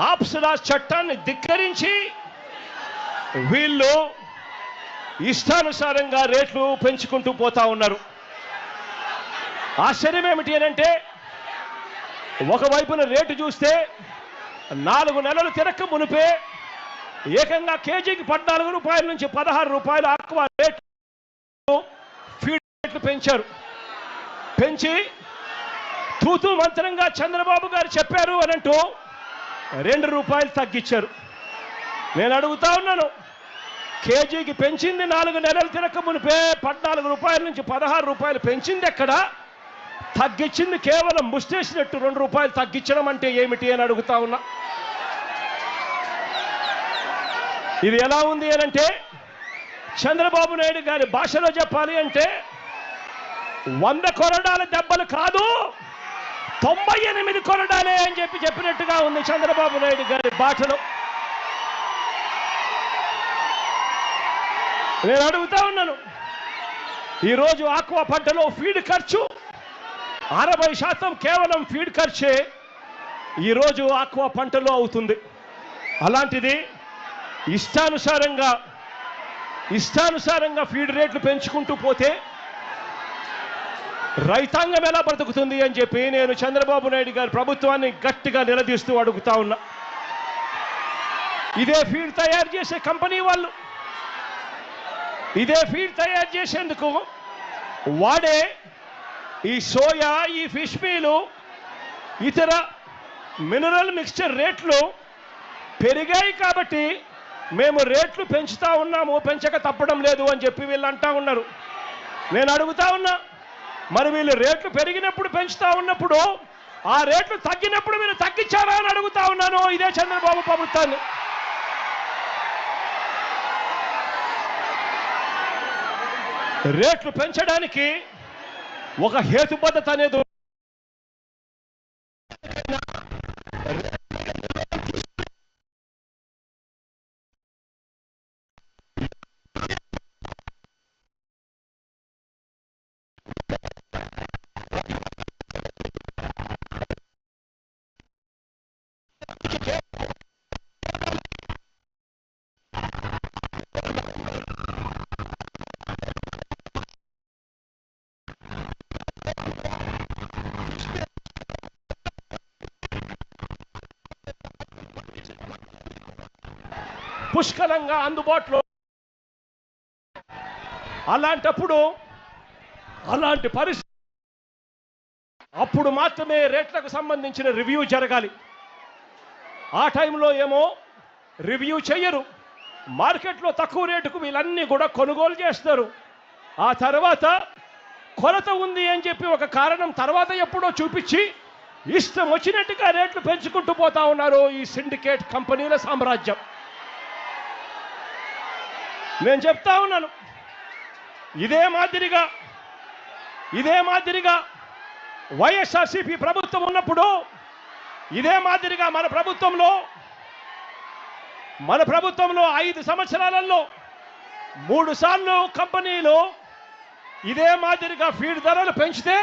ఆప్సరా చట్టాన్ని ధిక్కరించి వీళ్ళు ఇష్టానుసారంగా రేట్లు పెంచుకుంటూ పోతా ఉన్నారు. ఆశ్చర్యం ఏమిటి అనంటే, ఒకవైపున రేటు చూస్తే 4 నెలలు తిరక్క మునిపే ఏకంగా కేజీకి 14 రూపాయల నుంచి 16 రూపాయలు ఆక్వా రేట్లు ఫీడ్ రేట్లు పెంచారు. పెంచి తూతూ మంత్రంగా చంద్రబాబు గారు చెప్పారు అనంటూ 2 రూపాయలు తగ్గించారు. నేను అడుగుతా ఉన్నాను, కేజీకి పెంచింది 4 నెలలు తిరక్క మునిపే 14 రూపాయల నుంచి 16 రూపాయలు పెంచింది ఎక్కడ? తగ్గించింది కేవలం ముష్టేసినట్టు 2 రూపాయలు తగ్గించడం అంటే ఏమిటి అని అడుగుతా ఉన్నా. ఇది ఎలా ఉంది అనంటే, చంద్రబాబు నాయుడు గారి భాషలో చెప్పాలి అంటే 100 కొరడాల దెబ్బలు కాదు 98 కొరడాలే అని చెప్పినట్టుగా ఉంది చంద్రబాబు నాయుడు గారి భాషలో. నేను అడుగుతా ఉన్నాను, ఈరోజు ఆక్వా పంటలో ఫీడ్ ఖర్చు 60% కేవలం ఫీడ్ ఖర్చే ఈరోజు ఆక్వా పంటలో అవుతుంది. అలాంటిది ఇష్టానుసారంగా ఫీడ్ రేట్లు పెంచుకుంటూ పోతే రైతాంగం ఎలా బ్రతుకుతుంది అని చెప్పి నేను చంద్రబాబు నాయుడు గారి ప్రభుత్వాన్ని గట్టిగా నిలదీస్తూ అడుగుతా ఉన్నా. ఇదే ఫీడ్ తయారు చేసే కంపెనీ వాళ్ళు, ఇదే ఫీడ్ తయారు చేసేందుకు వాడే ఈ సోయా, ఈ ఫిష్ మీలు, ఇతర మినరల్ మిక్స్చర్ రేట్లు పెరిగాయి కాబట్టి మేము రేట్లు పెంచుతా ఉన్నాము, పెంచక తప్పడం లేదు అని చెప్పి వీళ్ళు అంటా ఉన్నారు. నేను అడుగుతా ఉన్నా, మరి వీళ్ళు రేట్లు పెరిగినప్పుడు పెంచుతా ఉన్నప్పుడు ఆ రేట్లు తగ్గినప్పుడు మీరు తగ్గించారా అని అడుగుతా ఉన్నాను ఇదే చంద్రబాబు ప్రభుత్వాన్ని. రేట్లు పెంచడానికి ఒక హేతుబద్ధత అనేది పుష్కలంగా అందుబాటులో. అలాంటి పరిస్థితి అప్పుడు మాత్రమే రేట్లకు సంబంధించిన రివ్యూ జరగాలి. ఆ టైంలో ఏమో రివ్యూ చేయరు, మార్కెట్లో తక్కువ రేటుకు వీళ్ళన్నీ కూడా కొనుగోలు చేస్తారు. ఆ తర్వాత కొరత ఉంది అని చెప్పి ఒక కారణం తర్వాత ఎప్పుడో చూపించి ఇష్టం వచ్చినట్టుగా రేట్లు పెంచుకుంటూ పోతా ఉన్నారు ఈ సిండికేట్ కంపెనీల సామ్రాజ్యం. నేను చెప్తా ఉన్నాను, ఇదే మాదిరిగా వైఎస్ఆర్సీపీ ప్రభుత్వం ఉన్నప్పుడు, ఇదే మాదిరిగా మన ప్రభుత్వంలో 5 సంవత్సరాలలో 3 సార్లు కంపెనీలు ఇదే మాదిరిగా ఫీడ్ ధరలు పెంచితే,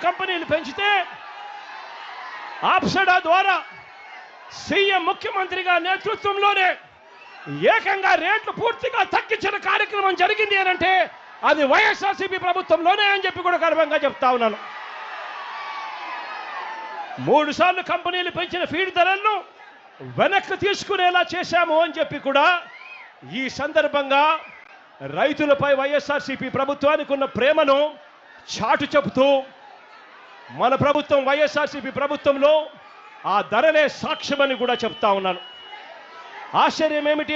కంపెనీలు పెంచితే ఆప్సడా ద్వారా సీఎం ముఖ్యమంత్రిగా నేతృత్వంలోనే ఏకంగా రేట్లు పూర్తిగా తగ్గించిన కార్యక్రమం జరిగింది అని అంటే అది వైఎస్ఆర్సీపీ ప్రభుత్వంలోనే అని చెప్పి కూడా గర్వంగా చెప్తా ఉన్నాను. 3 సార్లు కంపెనీలు పెంచిన ఫీడ్ ధరలను వెనక్కి తీసుకునేలా చేశాము అని చెప్పి కూడా ఈ సందర్భంగా రైతులపై వైఎస్ఆర్సీపీ ప్రభుత్వానికి ఉన్న ప్రేమను చాటు చెబుతూ మన ప్రభుత్వం వైఎస్ఆర్సీపీ ప్రభుత్వంలో ఆ ధరలే సాక్ష్యమని కూడా చెప్తా ఉన్నాను. ఆశ్చర్యం ఏమిటి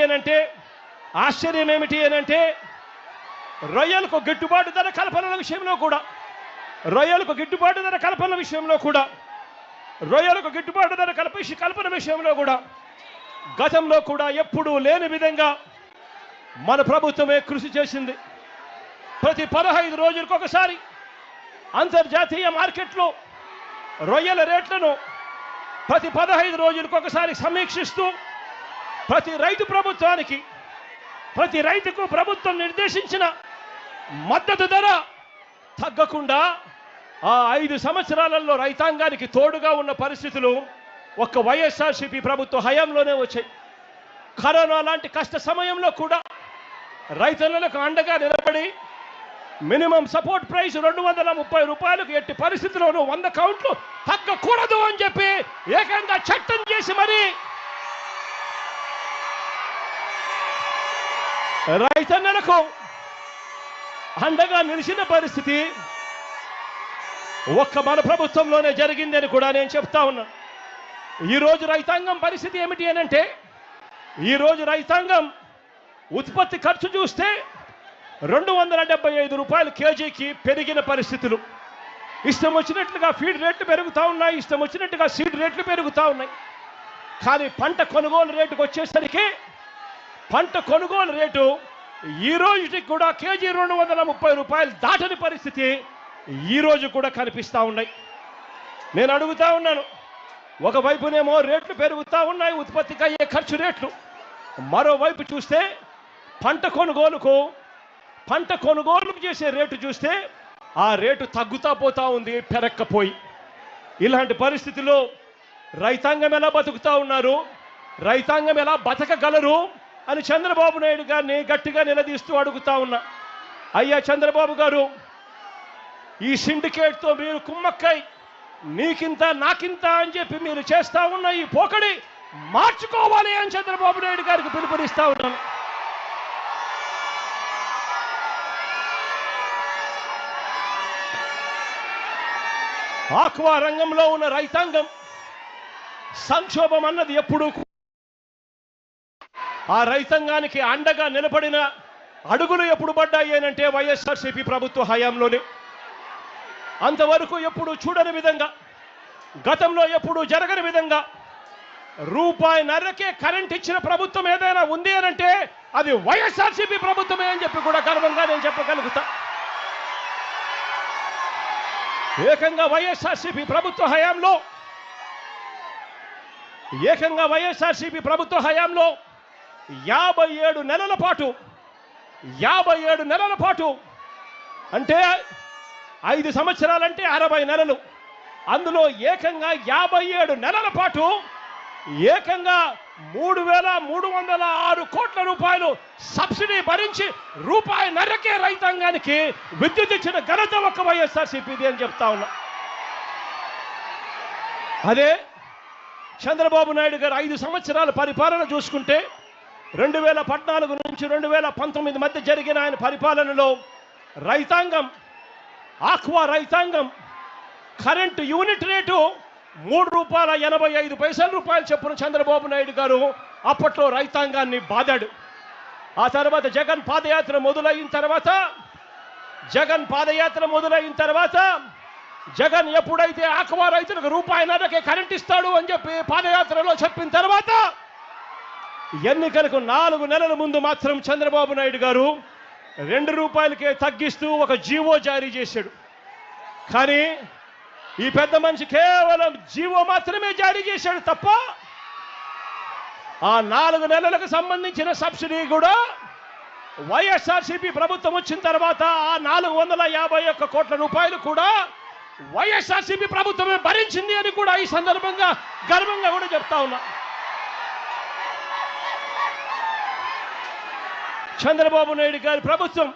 అనంటే రొయ్యలకు గిట్టుబాటు ధర కల్పన విషయంలో కూడా రొయ్యలకు గిట్టుబాటు ధర కల్పన విషయంలో కూడా గతంలో కూడా ఎప్పుడూ లేని విధంగా మన ప్రభుత్వమే కృషి చేసింది. ప్రతి 15 రోజులకు ఒకసారి అంతర్జాతీయ మార్కెట్లో రొయ్యల రేట్లను ప్రతి 15 రోజులకు ఒకసారి సమీక్షిస్తూ ప్రతి రైతుకు ప్రభుత్వం నిర్దేశించిన మద్దతు ధర తగ్గకుండా ఆ 5 సంవత్సరాలలో రైతాంగానికి తోడుగా ఉన్న పరిస్థితులు ఒక్క వైఎస్ఆర్సీపీ ప్రభుత్వ హయాంలోనే వచ్చాయి. కరోనా లాంటి కష్ట సమయంలో కూడా రైతులకు అండగా నిలబడి మినిమం సపోర్ట్ ప్రైస్ 230 రూపాయలకు ఎట్టి పరిస్థితుల్లోనూ 100 కౌంట్లు తగ్గకూడదు అని చెప్పి ఏకంగా చట్టం చేసి మరి రైతన్నలకు అండగా నిలిచిన పరిస్థితి ఒక్క మన ప్రభుత్వంలోనే జరిగిందని కూడా నేను చెప్తా ఉన్నా. ఈరోజు రైతాంగం పరిస్థితి ఏమిటి అని అంటే, ఈరోజు రైతాంగం ఉత్పత్తి ఖర్చు చూస్తే 275 రూపాయలు కేజీకి పెరిగిన పరిస్థితులు. ఇష్టం వచ్చినట్లుగా ఫీడ్ రేట్లు పెరుగుతూ ఉన్నాయి, ఇష్టం వచ్చినట్టుగా సీడ్ రేట్లు పెరుగుతూ ఉన్నాయి. కానీ పంట కొనుగోలు రేటుకు వచ్చేసరికి పంట కొనుగోలు రేటు ఈ రోజుకి కూడా కేజీ 230 రూపాయలు దాటని పరిస్థితి ఈ రోజు కూడా కనిపిస్తూ ఉన్నాయి. నేను అడుగుతా ఉన్నాను, ఒకవైపునేమో రేట్లు పెరుగుతూ ఉన్నాయి, ఉత్పత్తికి అయ్యే ఖర్చు రేట్లు. మరోవైపు చూస్తే పంట కొనుగోలు చేసే రేటు చూస్తే ఆ రేటు తగ్గుతా పోతా ఉంది, పెరక్కపోయి. ఇలాంటి పరిస్థితుల్లో రైతాంగం ఎలా బతుకుతా ఉన్నారు, రైతాంగం ఎలా బతకగలరు అని చంద్రబాబు నాయుడు గారిని గట్టిగా నిలదీస్తూ అడుగుతా ఉన్నా. అయ్యా చంద్రబాబు గారు, ఈ సిండికేట్తో మీరు కుమ్మక్కై నీకింత నాకింత అని చెప్పి మీరు చేస్తా ఉన్న ఈ పోకడి మార్చుకోవాలి అని చంద్రబాబు నాయుడు గారికి పిలుపునిస్తా ఉన్నాను. ఆక్వా రంగంలో ఉన్న రైతాంగం సంక్షోభం అన్నది ఎప్పుడూ ఆ రైతాంగానికి అండగా నిలబడిన అడుగులు ఎప్పుడు పడ్డాయి అంటే వైఎస్ఆర్సీపీ ప్రభుత్వ హయాంలోనే. అంతవరకు ఎప్పుడు చూడని విధంగా, గతంలో ఎప్పుడు జరగని విధంగా ₹1.5కే కరెంట్ ఇచ్చిన ప్రభుత్వం ఏదైనా ఉంది అనంటే అది వైఎస్ఆర్సీపీ ప్రభుత్వమే అని చెప్పి కూడా గర్వంగా నేను చెప్పగలుగుతా. ఏకంగా వైఎస్ఆర్సీపీ ప్రభుత్వ హయాంలో 57 నెలల పాటు అంటే 5 సంవత్సరాలంటే 60 నెలలు, అందులో ఏకంగా 57 నెలల పాటు ఏకంగా 3,306 కోట్ల రూపాయలు సబ్సిడీ భరించి ₹1.5కే రైతాంగానికి విద్యుత్ ఇచ్చిన ఘనత ఒక్క వైఎస్ఆర్సీపీది అని చెప్తా ఉన్నా. అదే చంద్రబాబు నాయుడు గారు 5 సంవత్సరాల పరిపాలన చూసుకుంటే 2014 నుంచి 2019 మధ్య జరిగిన ఆయన పరిపాలనలో ఆక్వా రైతాంగం కరెంటు యూనిట్ రేటు ₹3.85 చొప్పున చంద్రబాబు నాయుడు గారు అప్పట్లో రైతాంగాన్ని బాదాడు. ఆ తర్వాత జగన్ పాదయాత్ర మొదలైన తర్వాత జగన్ ఎప్పుడైతే ఆక్వా రైతులకు ₹1.5కే కరెంట్ ఇస్తాడు అని చెప్పి పాదయాత్రలో చెప్పిన తర్వాత ఎన్నికలకు 4 నెలల ముందు మాత్రం చంద్రబాబు నాయుడు గారు ₹2కే తగ్గిస్తూ ఒక జీవో జారీ చేశాడు. కానీ ఈ పెద్ద మనిషి కేవలం జీవో మాత్రమే జారీ చేశాడు తప్ప ఆ 4 నెలలకు సంబంధించిన సబ్సిడీ కూడా వైఎస్ఆర్సీపీ ప్రభుత్వం వచ్చిన తర్వాత ఆ 451 కోట్ల రూపాయలు కూడా వైఎస్ఆర్సీపీ ప్రభుత్వమే భరించింది అని కూడా ఈ సందర్భంగా గర్వంగా కూడా చెప్తా ఉన్నా. చంద్రబాబు నాయుడు గారి ప్రభుత్వం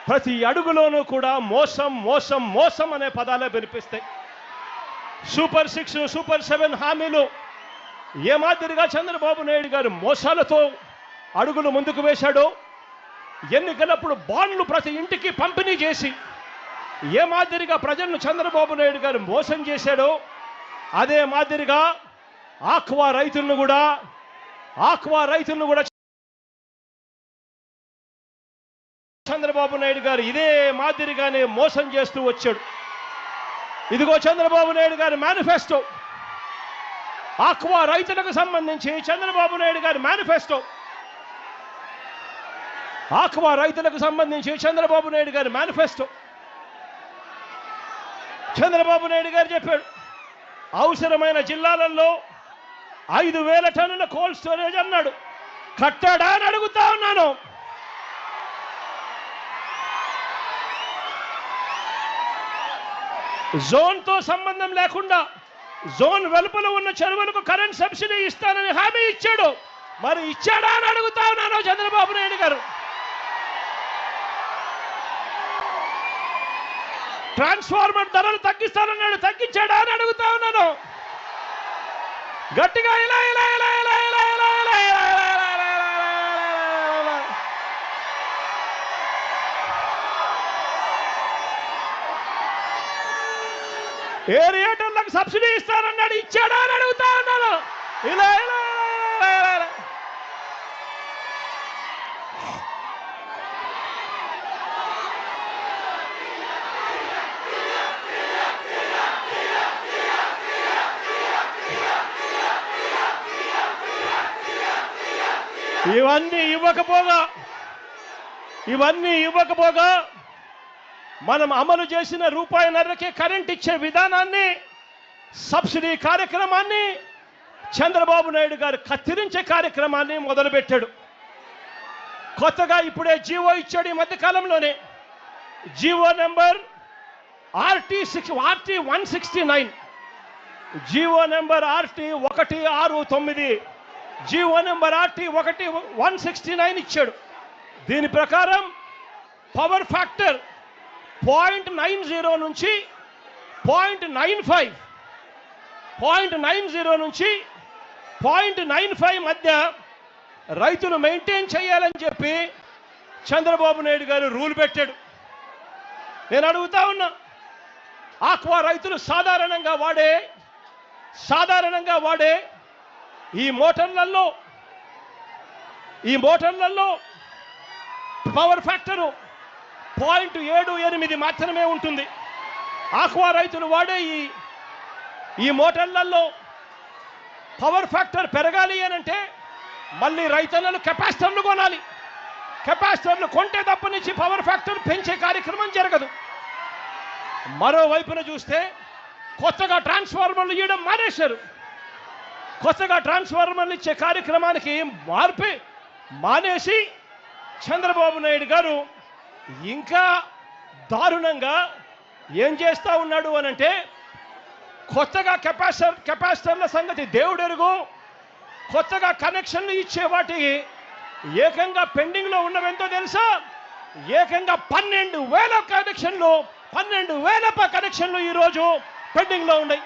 ప్రతి అడుగులోనూ కూడా మోసం అనే పదాలే వినిపిస్తాయి. సూపర్ 6, సూపర్ 7 హామీలు ఏ మాదిరిగా చంద్రబాబు నాయుడు గారు మోసాలతో అడుగులు ముందుకు వేశాడో, ఎన్నికలప్పుడు బాండ్లు ప్రతి ఇంటికి పంపిణీ చేసి ఏ మాదిరిగా ప్రజలను చంద్రబాబు నాయుడు గారు మోసం చేశాడో, అదే మాదిరిగా ఆక్వా రైతులను కూడా చంద్రబాబు నాయుడు గారు ఇదే మాదిరిగానే మోసం చేస్తూ వచ్చాడు. ఇదిగో చంద్రబాబు నాయుడు గారి మేనిఫెస్టో, ఆక్వా రైతులకు సంబంధించి చంద్రబాబు నాయుడు గారి మేనిఫెస్టో. ఆక్వా రైతులకు సంబంధించి చంద్రబాబు నాయుడు గారి మేనిఫెస్టో. చంద్రబాబు నాయుడు గారు చెప్పాడు, అవసరమైన జిల్లాలలో 5,000 టన్నుల కోల్డ్ స్టోరేజ్ అన్నాడు. కట్టాడా అని అడుగుతా ఉన్నాను. జోన్తో సంబంధం లేకుండా జోన్ వెలుపల ఉన్న చెరువులకు కరెంట్ సబ్సిడీ ఇస్తానని హామీ ఇచ్చాడు. మరి ఇచ్చాడా అని అడుగుతా ఉన్నాను చంద్రబాబు నాయుడు గారు. ట్రాన్స్ఫార్మర్ ధరలు తగ్గిస్తానన్నాడు, తగ్గించాడా అని అడుగుతా ఉన్నాను. గట్టిగా ఇలా ఇలా ఇలా ఇలా ఇలా ఇలా ఇలా ఏరియేటర్లకు సబ్సిడీ ఇస్తానన్నాడు, ఇచ్చాడా అని అడుగుతా ఉన్నాను. ఇలా ఇలా ఇలా ఇలా ఇవన్నీ ఇవ్వకపోగా మనం అమలు చేసిన రూపాయిన్నరకే కరెంట్ ఇచ్చే విధానాన్ని, సబ్సిడీ కార్యక్రమాన్ని చంద్రబాబు నాయుడు గారు కత్తిరించే కార్యక్రమాన్ని మొదలుపెట్టాడు. కొత్తగా ఇప్పుడే జీవో ఇచ్చాడు ఈ మధ్య కాలంలోనే. GO number RT 169, GO number RT 169, GO number RT 169 ఇచ్చాడు. దీని ప్రకారం పవర్ ఫ్యాక్టర్ 0.90 నుంచి 0.95 నుంచి 0.95 మధ్య రైతులు మెయింటైన్ చేయాలని చెప్పి చంద్రబాబు నాయుడు గారు రూల్ పెట్టాడు. నేను అడుగుతా ఉన్నా, ఆక్వా రైతులు సాధారణంగా వాడే ఈ మోటార్లలో పవర్ ఫ్యాక్టరు 0.78 మాత్రమే ఉంటుంది. ఆక్వా రైతులు వాడే ఈ మోటార్లలో పవర్ ఫ్యాక్టర్ పెరగాలి అనంటే మళ్ళీ రైతన్నలు కెపాసిటర్లు కొనాలి. కెపాసిటర్లు కొంటే తప్పనిచ్చి పవర్ ఫ్యాక్టర్ పెంచే కార్యక్రమం జరగదు. మరోవైపున చూస్తే కొత్తగా ట్రాన్స్ఫార్మర్లు ఇవ్వడం మానేశారు. కొత్తగా ట్రాన్స్ఫార్మర్లు ఇచ్చే కార్యక్రమానికి మానేసి చంద్రబాబు నాయుడు గారు ఇంకా దారుణంగా ఏం చేస్తా ఉన్నాడు అనంటే, కొత్తగా కెపాసిటర్ల సంగతి దేవుడెరుగు, కొత్తగా కనెక్షన్లు ఇచ్చే వాటికి ఏకంగా పెండింగ్లో ఉన్నవెంతో తెలుసా? ఏకంగా 12,000 కనెక్షన్లు ఈరోజు పెండింగ్లో ఉన్నాయి.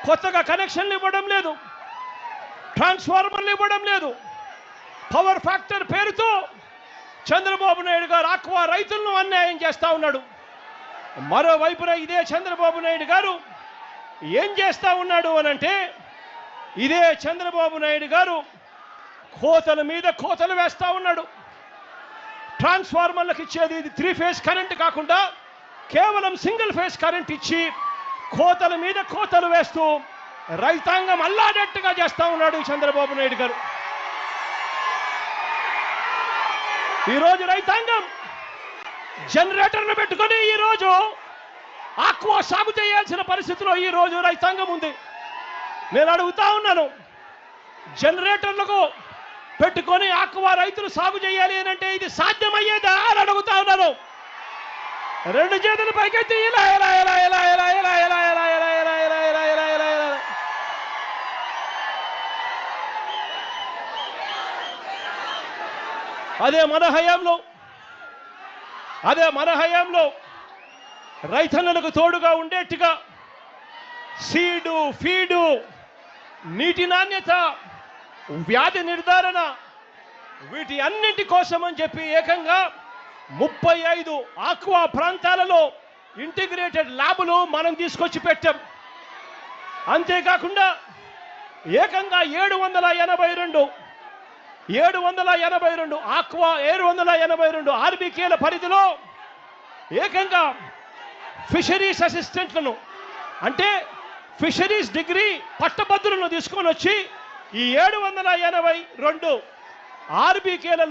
కొత్తగా కనెక్షన్లు ఇవ్వడం లేదు, ట్రాన్స్ఫార్మర్లు ఇవ్వడం లేదు. పవర్ ఫ్యాక్టర్ పేరుతో చంద్రబాబు నాయుడు గారు ఆక్వా రైతులను అన్యాయం చేస్తా ఉన్నాడు. మరోవైపున ఇదే చంద్రబాబు నాయుడు గారు ఏం చేస్తా ఉన్నాడు అనంటే, ఇదే చంద్రబాబు నాయుడు గారు కోతల మీద కోతలు వేస్తా ఉన్నాడు. ట్రాన్స్ఫార్మర్లకు ఇచ్చేది ఇది 3 ఫేజ్ కరెంట్ కాకుండా కేవలం సింగిల్ ఫేజ్ కరెంట్ ఇచ్చి కోతల మీద కోతలు వేస్తూ రైతాంగం అల్లాడట్టుగా చేస్తా ఉన్నాడు చంద్రబాబు నాయుడు గారు. ఈరోజు రైతాంగం జనరేటర్లు పెట్టుకొని ఈరోజు ఆక్వా సాగు చేయాల్సిన పరిస్థితిలో ఈరోజు రైతాంగం ఉంది. నేను అడుగుతా ఉన్నాను, జనరేటర్లకు పెట్టుకొని ఆక్వా రైతులు సాగు చేయాలి అంటే ఇది సాధ్యమయ్యేదా అని అడుగుతా ఉన్నాను. 2 చేతులు పైకెత్తి ఇలా ఇలా ఇలా ఇలా ఇలా ఇలా ఇలా ఇలా ఇలా ఇలా ఇలా ఇలా ఇలా ఇలా ఇలా. అదే మన హయాంలో రైతన్నలకు తోడుగా ఉండేట్టుగా సీడు, ఫీడు, నీటి నాణ్యత, వ్యాధి నిర్ధారణ, వీటి అన్నింటి కోసం అని చెప్పి ఏకంగా 35 ఆక్వా ప్రాంతాలలో ఇంటిగ్రేటెడ్ ల్యాబులు మనం తీసుకొచ్చి పెట్టాం. అంతేకాకుండా ఏకంగా 782 ఆక్వా 782 ఆర్బీకేల పరిధిలో ఏకంగా ఫిషరీస్ అసిస్టెంట్లను, అంటే ఫిషరీస్ డిగ్రీ పట్టభద్రులను తీసుకొని వచ్చి ఈ 782 ఆర్బీకేలలో